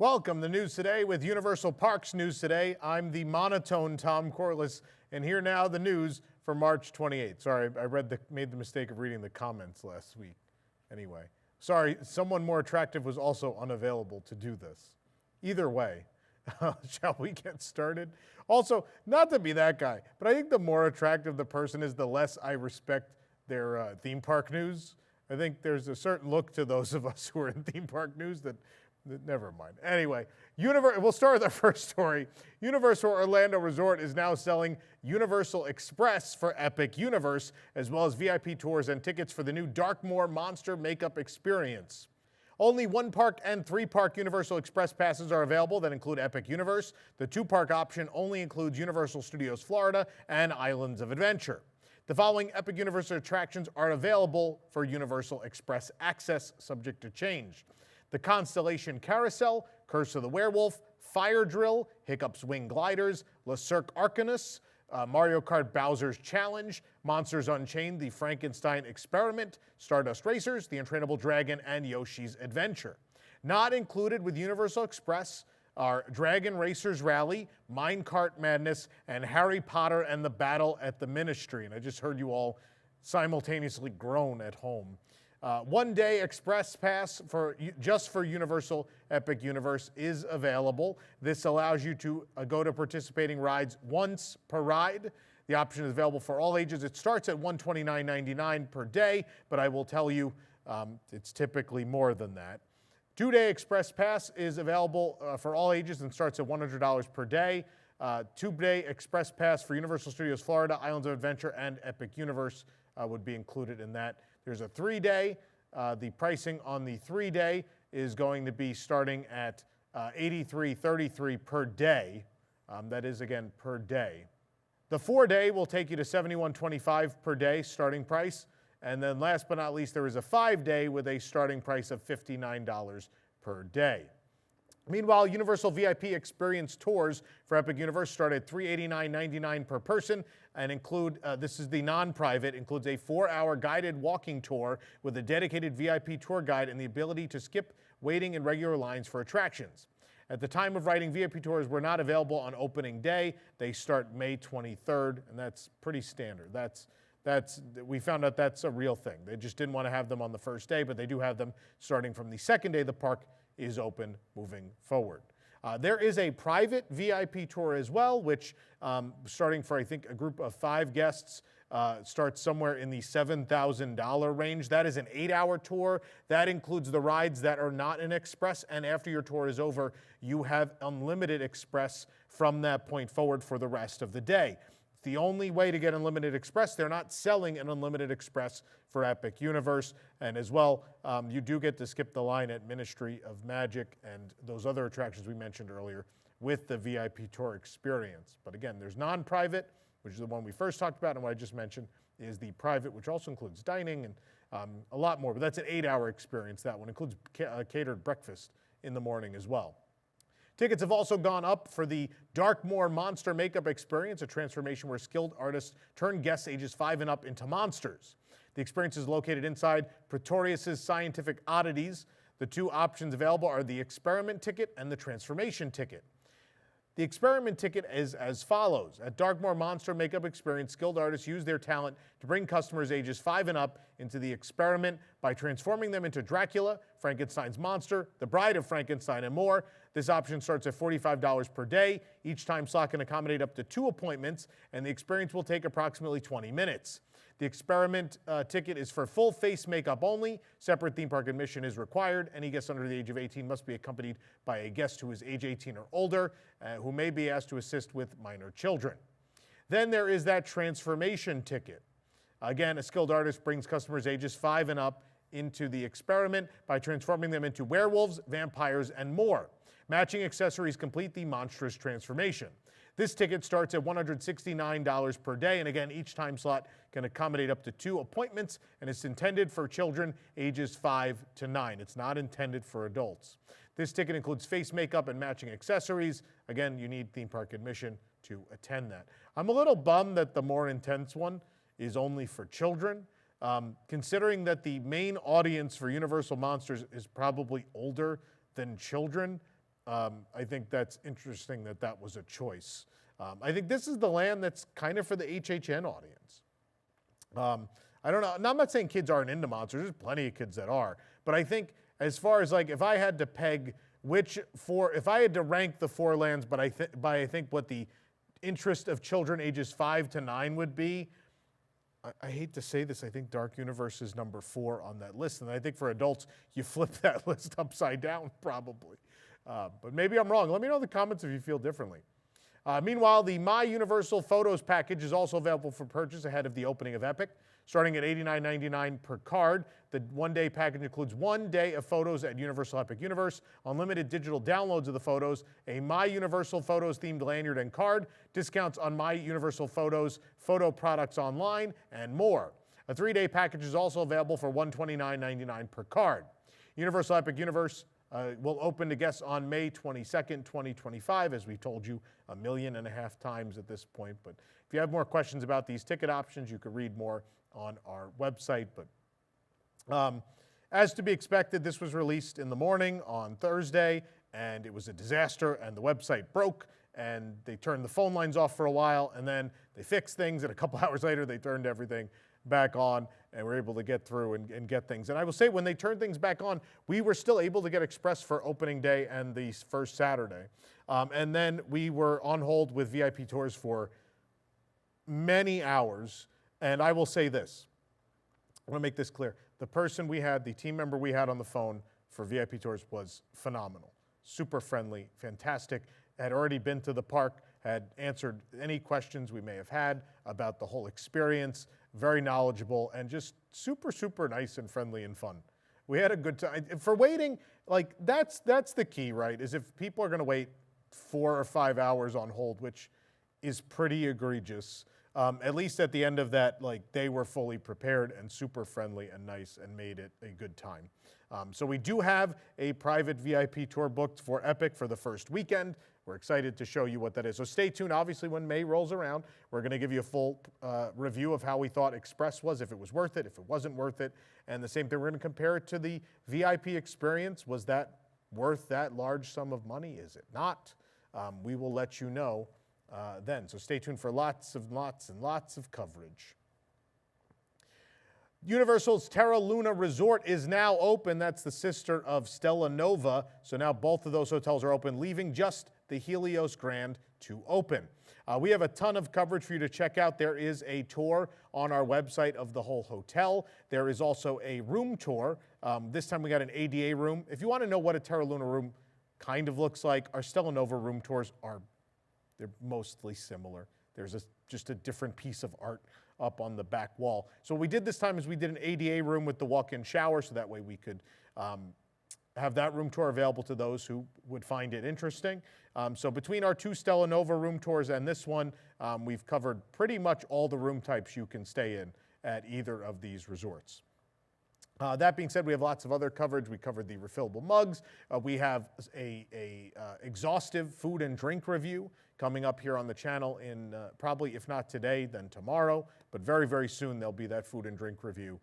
Welcome to News Today with Universal Parks News Today. I'm the monotone Tom Corliss, and here now the news for March 28th. Sorry, I made the mistake of reading the comments last week. Anyway, sorry, someone more attractive was also unavailable to do this. Either way, shall we get started? Also, not to be that guy, but I think the more attractive the person is, the less I respect their theme park news. I think there's a certain look to those of us who are in theme park news that never mind. Anyway, we'll start with our first story. Universal Orlando Resort is now selling Universal Express for Epic Universe, as well as VIP tours and tickets for the new Darkmoor Monster Makeup Experience. Only one park and three park Universal Express passes are available that include Epic Universe. The two-park option only includes Universal Studios Florida and Islands of Adventure. The following Epic Universe attractions are available for Universal Express access, subject to change: the Constellation Carousel, Curse of the Werewolf, Fire Drill, Hiccup's Wing Gliders, Le Cirque Arcanus, Mario Kart Bowser's Challenge, Monsters Unchained, The Frankenstein Experiment, Stardust Racers, The Untrainable Dragon, and Yoshi's Adventure. Not included with Universal Express are Dragon Racers Rally, Minecart Madness, and Harry Potter and the Battle at the Ministry. And I just heard you all simultaneously groan at home. One-day express pass just for Universal Epic Universe is available. This allows you to go to participating rides once per ride. The option is available for all ages. It starts at $129.99 per day, but I will tell you it's typically more than that. Two-day express pass is available for all ages and starts at $100 per day. Two-day express pass for Universal Studios Florida, Islands of Adventure, and Epic Universe would be included in that. There's a three-day. The pricing on the three-day is going to be starting at $83.33 per day. That is, again, per day. The four-day will take you to $71.25 per day starting price. And then last but not least, there is a five-day with a starting price of $59 per day. Meanwhile, Universal VIP Experience tours for Epic Universe start at $389.99 per person and include, this is the non-private, includes a 4-hour guided walking tour with a dedicated VIP tour guide and the ability to skip waiting in regular lines for attractions. At the time of writing, VIP tours were not available on opening day. They start May 23rd, and that's pretty standard. We found out that's a real thing. They just didn't want to have them on the first day, but they do have them starting from the second day the park is open moving forward. There is a private VIP tour as well, which starting for, I think, a group of 5 guests, starts somewhere in the $7,000 range. That is an 8-hour tour. That includes the rides that are not in Express, and after your tour is over, you have unlimited Express from that point forward for the rest of the day. It's the only way to get Unlimited Express. They're not selling an Unlimited Express for Epic Universe. And as well, you do get to skip the line at Ministry of Magic and those other attractions we mentioned earlier with the VIP tour experience. But again, there's non-private, which is the one we first talked about, and what I just mentioned is the private, which also includes dining and a lot more. But that's an 8-hour experience. That one includes catered breakfast in the morning as well. Tickets have also gone up for the Darkmoor Monster Makeup Experience, a transformation where skilled artists turn guests ages 5 and up into monsters. The experience is located inside Pretorius's Scientific Oddities. The two options available are the Experiment ticket and the Transformation ticket. The Experiment ticket is as follows. At Darkmoor Monster Makeup Experience, skilled artists use their talent to bring customers ages 5 and up into the experiment by transforming them into Dracula, Frankenstein's monster, the Bride of Frankenstein, and more. This option starts at $45 per day. Each time slot can accommodate up to 2 appointments, and the experience will take approximately 20 minutes. The Experiment ticket is for full face makeup only. Separate theme park admission is required. Any guest under the age of 18 must be accompanied by a guest who is age 18 or older, who may be asked to assist with minor children. Then there is that Transformation ticket. Again, a skilled artist brings customers ages 5 and up into the experiment by transforming them into werewolves, vampires, and more. Matching accessories complete the monstrous transformation. This ticket starts at $169 per day, and again, each time slot can accommodate up to 2 appointments, and it's intended for children ages 5 to 9. It's not intended for adults. This ticket includes face makeup and matching accessories. Again, you need theme park admission to attend that. I'm a little bummed that the more intense one is only for children, considering that the main audience for Universal Monsters is probably older than children. I think that's interesting that that was a choice. I think this is the land that's kind of for the HHN audience. I don't know. Now, I'm not saying kids aren't into monsters. There's plenty of kids that are. But I think as far as like if I had to peg if I had to rank the 4 lands, but I think what the interest of children ages 5 to 9 would be, I hate to say this, I think Dark Universe is number 4 on that list. And I think for adults, you flip that list upside down probably. But maybe I'm wrong. Let me know in the comments if you feel differently. Meanwhile, the My Universal Photos package is also available for purchase ahead of the opening of Epic, starting at $89.99 per card. The one-day package includes 1 day of photos at Universal Epic Universe, unlimited digital downloads of the photos, a My Universal Photos themed lanyard and card, discounts on My Universal Photos, photo products online, and more. A 3-day package is also available for $129.99 per card. Universal Epic Universe will open to guests on May 22nd, 2025, as we told you 1.5 million times at this point. But if you have more questions about these ticket options, you can read more on our website. But as to be expected, this was released in the morning on Thursday, and it was a disaster, and the website broke, and they turned the phone lines off for a while, and then they fixed things, and a couple hours later, they turned everything back on, and we're able to get through and get things. And I will say, when they turned things back on, we were still able to get Express for opening day and the first Saturday. And then we were on hold with VIP tours for many hours. And I will say this, I want to make this clear. The person we had, the team member we had on the phone for VIP tours was phenomenal. Super friendly, fantastic, had already been to the park, had answered any questions we may have had about the whole experience, very knowledgeable, and just super, super nice and friendly and fun. We had a good time. For waiting, like that's the key, right? Is if people are gonna wait 4 or 5 hours on hold, which is pretty egregious, at least at the end of that, like they were fully prepared and super friendly and nice and made it a good time. So we do have a private VIP tour booked for Epic for the first weekend. We're excited to show you what that is. So stay tuned. Obviously, when May rolls around, we're going to give you a full review of how we thought Express was, if it was worth it, if it wasn't worth it. And the same thing, we're going to compare it to the VIP experience. Was that worth that large sum of money? Is it not? We will let you know then. So stay tuned for lots and lots of coverage. Universal's Terra Luna Resort is now open. That's the sister of Stella Nova. So now both of those hotels are open, leaving just the Helios Grand to open. We have a ton of coverage for you to check out. There is a tour on our website of the whole hotel. There is also a room tour. This time we got an ADA room. If you want to know what a Terra Luna room kind of looks like, our Stella Nova room tours they're mostly similar. There's just a different piece of art up on the back wall. So what we did this time is we did an ADA room with the walk-in shower, so that way we could have that room tour available to those who would find it interesting. So between our 2 Stella Nova room tours and this one, we've covered pretty much all the room types you can stay in at either of these resorts. That being said, we have lots of other coverage. We covered the refillable mugs. We have a exhaustive food and drink review coming up here on the channel in probably, if not today, then tomorrow. But very, very soon there'll be that food and drink review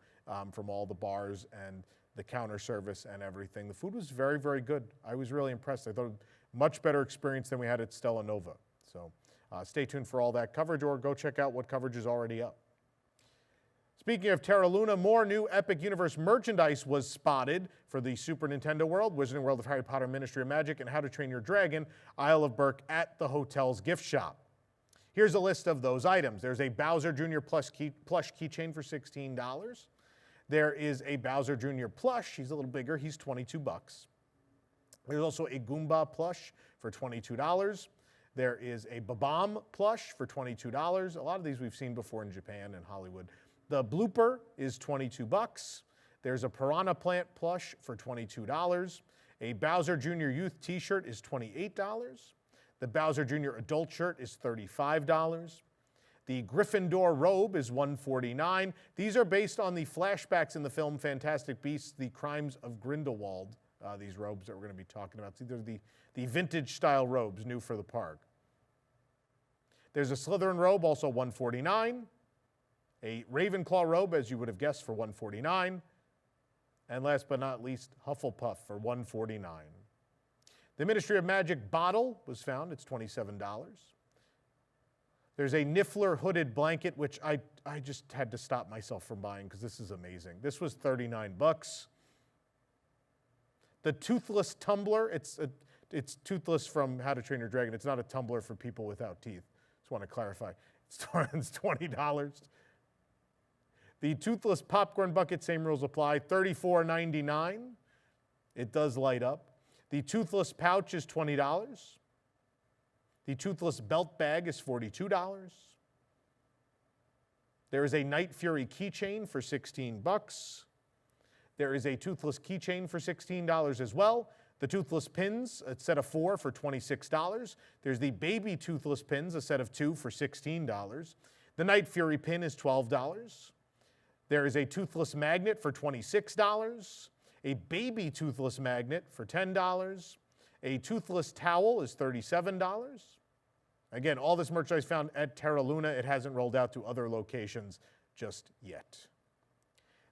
from all the bars and the counter service and everything. The food was very, very good. I was really impressed. I thought much better experience than we had at Stella Nova. So stay tuned for all that coverage, or go check out what coverage is already up. Speaking of Terra Luna, more new Epic Universe merchandise was spotted for the Super Nintendo World, Wizarding World of Harry Potter, Ministry of Magic, and How to Train Your Dragon, Isle of Berk at the hotel's gift shop. Here's a list of those items. There's a Bowser Jr. plush keychain for $16. There is a Bowser Jr. plush. He's a little bigger. He's $22. There's also a Goomba plush for $22. There is a Babam plush for $22. A lot of these we've seen before in Japan and Hollywood. The Blooper is $22. There's a Piranha Plant plush for $22. A Bowser Jr. Youth t-shirt is $28. The Bowser Jr. Adult shirt is $35. The Gryffindor robe is $149. These are based on the flashbacks in the film Fantastic Beasts, The Crimes of Grindelwald, these robes that we're going to be talking about. So these are the vintage-style robes, new for the park. There's a Slytherin robe, also $149. A Ravenclaw robe, as you would have guessed, for $149. And last but not least, Hufflepuff for $149. The Ministry of Magic bottle was found. It's $27. There's a Niffler hooded blanket, which I just had to stop myself from buying because this is amazing. This was $39. The toothless tumbler, it's toothless from How to Train Your Dragon. It's not a tumbler for people without teeth. Just want to clarify. It's $20. The toothless popcorn bucket, same rules apply, $34.99. It does light up. The toothless pouch is $20. The toothless belt bag is $42. There is a Night Fury keychain for $16. There is a toothless keychain for $16 as well. The toothless pins, a set of 4 for $26. There's the baby toothless pins, a set of 2 for $16. The Night Fury pin is $12. There is a toothless magnet for $26. A baby toothless magnet for $10. A toothless towel is $37. Again, all this merchandise found at Terra Luna. It hasn't rolled out to other locations just yet.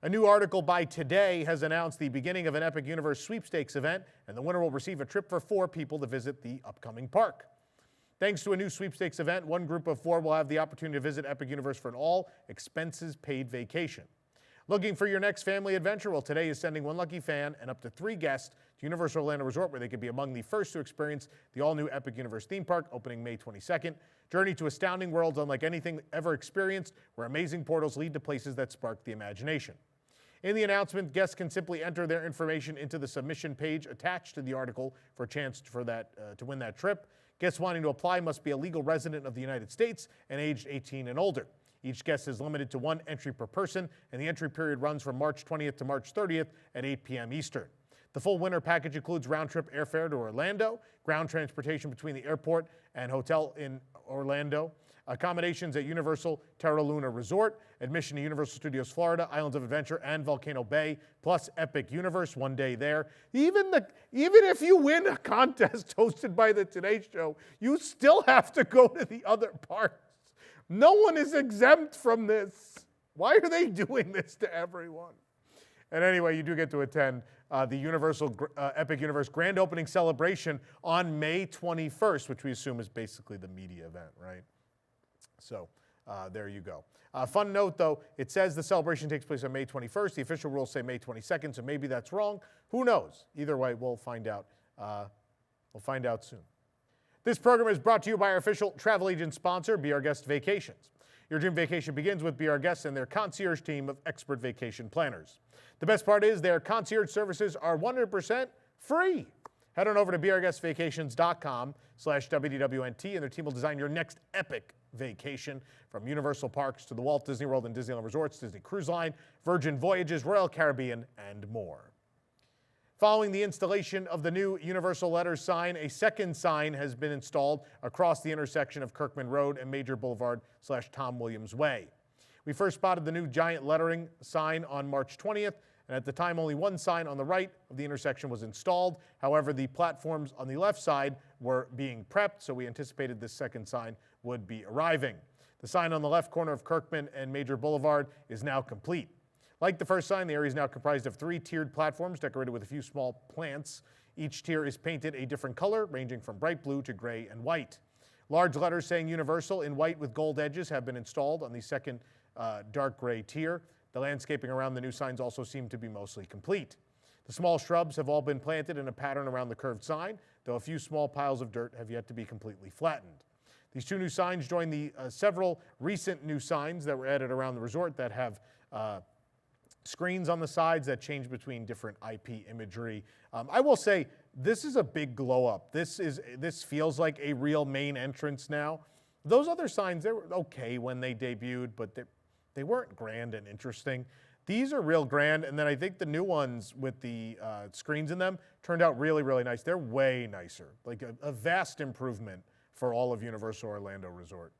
A new article by Today has announced the beginning of an Epic Universe Sweepstakes event, and the winner will receive a trip for 4 people to visit the upcoming park. Thanks to a new sweepstakes event, one group of 4 will have the opportunity to visit Epic Universe for an all-expenses-paid vacation. Looking for your next family adventure? Well, Today is sending one lucky fan and up to 3 guests to Universal Orlando Resort, where they could be among the first to experience the all-new Epic Universe theme park, opening May 22nd. Journey to astounding worlds unlike anything ever experienced, where amazing portals lead to places that spark the imagination. In the announcement, guests can simply enter their information into the submission page attached to the article for a chance to win that trip. Guests wanting to apply must be a legal resident of the United States and aged 18 and older. Each guest is limited to 1 entry per person, and the entry period runs from March 20th to March 30th at 8 p.m. Eastern. The full winter package includes round-trip airfare to Orlando, ground transportation between the airport and hotel in Orlando, accommodations at Universal Terra Luna Resort, admission to Universal Studios Florida, Islands of Adventure, and Volcano Bay, plus Epic Universe, 1 day there. Even if you win a contest hosted by the Today Show, you still have to go to the other parks. No one is exempt from this. Why are they doing this to everyone? And anyway, you do get to attend the Universal Epic Universe grand opening celebration on May 21st, which we assume is basically the media event, right? So there you go. Fun note, though, it says the celebration takes place on May 21st. The official rules say May 22nd, so maybe that's wrong. Who knows? Either way, we'll find out. We'll find out soon. This program is brought to you by our official travel agent sponsor, Be Our Guest Vacations. Your dream vacation begins with Be Our Guests and their concierge team of expert vacation planners. The best part is their concierge services are 100% free. Head on over to beourguestvacations.com/WDWNT, and their team will design your next epic vacation, from Universal Parks to the Walt Disney World and Disneyland Resorts, Disney Cruise Line, Virgin Voyages, Royal Caribbean, and more. Following the installation of the new Universal Letters sign, a second sign has been installed across the intersection of Kirkman Road and Major Boulevard/Tom Williams Way. We first spotted the new giant lettering sign on March 20th, and at the time only 1 sign on the right of the intersection was installed. However, the platforms on the left side were being prepped, so we anticipated this second sign would be arriving. The sign on the left corner of Kirkman and Major Boulevard is now complete. Like the first sign, the area is now comprised of 3 tiered platforms decorated with a few small plants. Each tier is painted a different color, ranging from bright blue to gray and white. Large letters saying Universal in white with gold edges have been installed on the second dark gray tier. The landscaping around the new signs also seem to be mostly complete. The small shrubs have all been planted in a pattern around the curved sign, though a few small piles of dirt have yet to be completely flattened. These 2 new signs join the several recent new signs that were added around the resort that have screens on the sides that change between different IP imagery. I will say this is a big glow up. This feels like a real main entrance now. Those other signs, they were okay when they debuted, but they weren't grand and interesting. These are real grand, and then I think the new ones with the screens in them turned out really, really nice. They're way nicer, like a vast improvement for all of Universal Orlando Resort.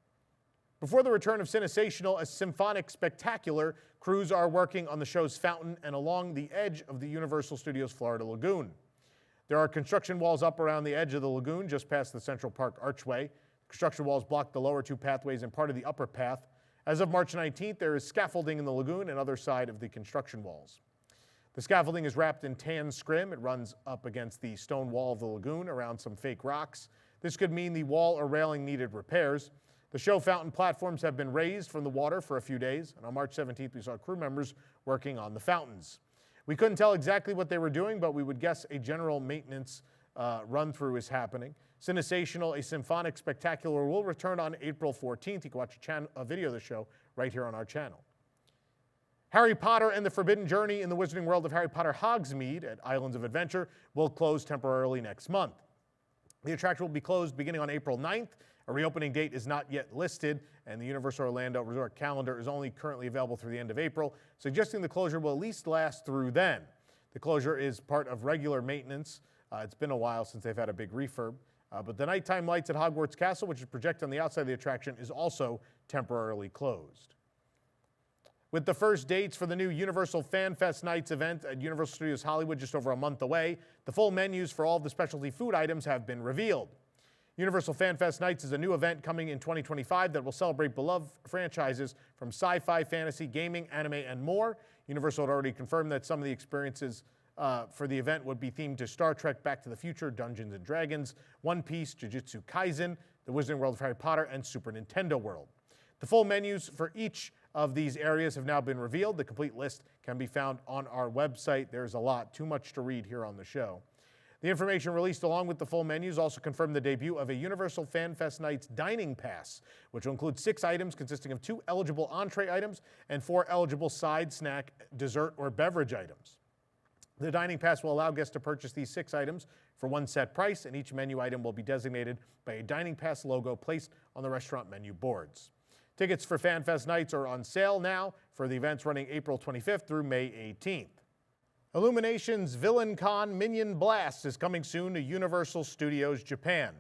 Before the return of CineSational, a symphonic spectacular, crews are working on the show's fountain and along the edge of the Universal Studios Florida Lagoon. There are construction walls up around the edge of the lagoon just past the Central Park archway. Construction walls block the lower 2 pathways and part of the upper path. As of March 19th, there is scaffolding in the lagoon and other side of the construction walls. The scaffolding is wrapped in tan scrim. It runs up against the stone wall of the lagoon around some fake rocks. This could mean the wall or railing needed repairs. The show fountain platforms have been raised from the water for a few days, and on March 17th, we saw crew members working on the fountains. We couldn't tell exactly what they were doing, but we would guess a general maintenance run-through is happening. CineSational, a symphonic spectacular, will return on April 14th. You can watch a video of the show right here on our channel. Harry Potter and the Forbidden Journey in the Wizarding World of Harry Potter Hogsmeade at Islands of Adventure will close temporarily next month. The attraction will be closed beginning on April 9th. A reopening date is not yet listed, and the Universal Orlando Resort calendar is only currently available through the end of April, suggesting the closure will at least last through then. The closure is part of regular maintenance. It's been a while since they've had a big refurb, but the nighttime lights at Hogwarts Castle, which is projected on the outside of the attraction, is also temporarily closed. With the first dates for the new Universal Fan Fest Nights event at Universal Studios Hollywood just over a month away, the full menus for all of the specialty food items have been revealed. Universal Fan Fest Nights is a new event coming in 2025 that will celebrate beloved franchises from sci-fi, fantasy, gaming, anime, and more. Universal had already confirmed that some of the experiences for the event would be themed to Star Trek, Back to the Future, Dungeons & Dragons, One Piece, Jujutsu Kaisen, The Wizarding World of Harry Potter, and Super Nintendo World. The full menus for each of these areas have now been revealed. The complete list can be found on our website. There's a lot, too much to read here on the show. The information released along with the full menus also confirmed the debut of a Universal Fan Fest Nights Dining Pass, which will include 6 items consisting of 2 eligible entree items and 4 eligible side, snack, dessert, or beverage items. The Dining Pass will allow guests to purchase these 6 items for one set price, and each menu item will be designated by a Dining Pass logo placed on the restaurant menu boards. Tickets for Fan Fest Nights are on sale now for the events running April 25th through May 18th. Illumination's VillainCon Minion Blast is coming soon to Universal Studios Japan.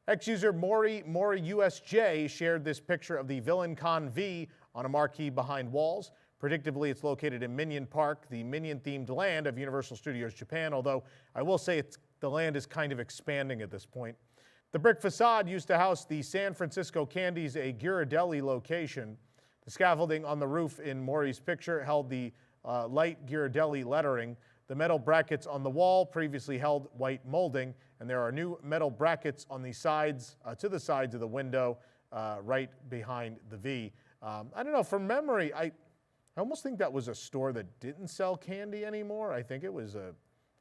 Ex-user Mori USJ shared this picture of the VillainCon V on a marquee behind walls. Predictably, it's located in Minion Park, the Minion-themed land of Universal Studios Japan, although I will say the land is kind of expanding at this point. The brick facade used to house the San Francisco Candy's a Ghirardelli location. The scaffolding on the roof in Mori's picture held the light Ghirardelli lettering. The metal brackets on the wall previously held white molding, and there are new metal brackets on the sides, to the sides of the window, right behind the V. I don't know, from memory, I almost think that was a store that didn't sell candy anymore. I think it was I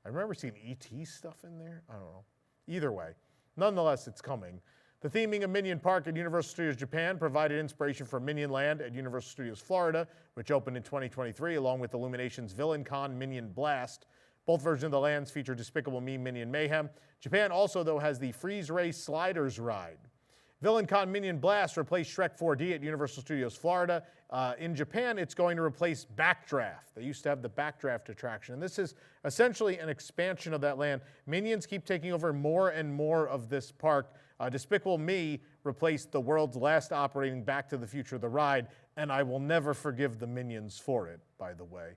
remember seeing E.T. stuff in there. I don't know. Either way, nonetheless, it's coming. The theming of Minion Park at Universal Studios Japan provided inspiration for Minion Land at Universal Studios Florida, which opened in 2023, along with Illumination's VillainCon Minion Blast. Both versions of the lands feature Despicable Me Minion Mayhem. Japan also, though, has the Freeze Ray Sliders ride. VillainCon Minion Blast replaced Shrek 4D at Universal Studios Florida. In Japan, it's going to replace Backdraft. They used to have the Backdraft attraction, and this is essentially an expansion of that land. Minions keep taking over more and more of this park. Despicable Me replaced the world's last operating Back to the Future the ride, and I will never forgive the Minions for it, by the way.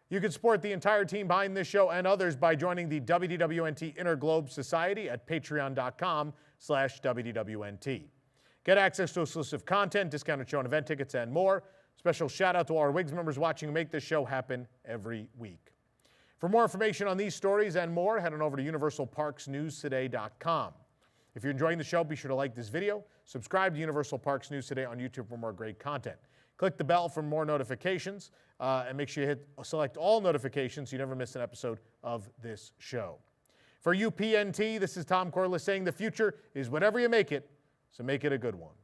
You can support the entire team behind this show and others by joining the WDWNT Inner Globe Society at patreon.com/WDWNT. Get access to exclusive content, discounted show and event tickets, and more. Special shout out to all our WIGS members watching who make this show happen every week. For more information on these stories and more, head on over to universalparksnewstoday.com. If you're enjoying the show, be sure to like this video, subscribe to Universal Parks News Today on YouTube for more great content. Click the bell for more notifications, and make sure you select all notifications so you never miss an episode of this show. For UPNT, this is Tom Corliss saying the future is whatever you make it, so make it a good one.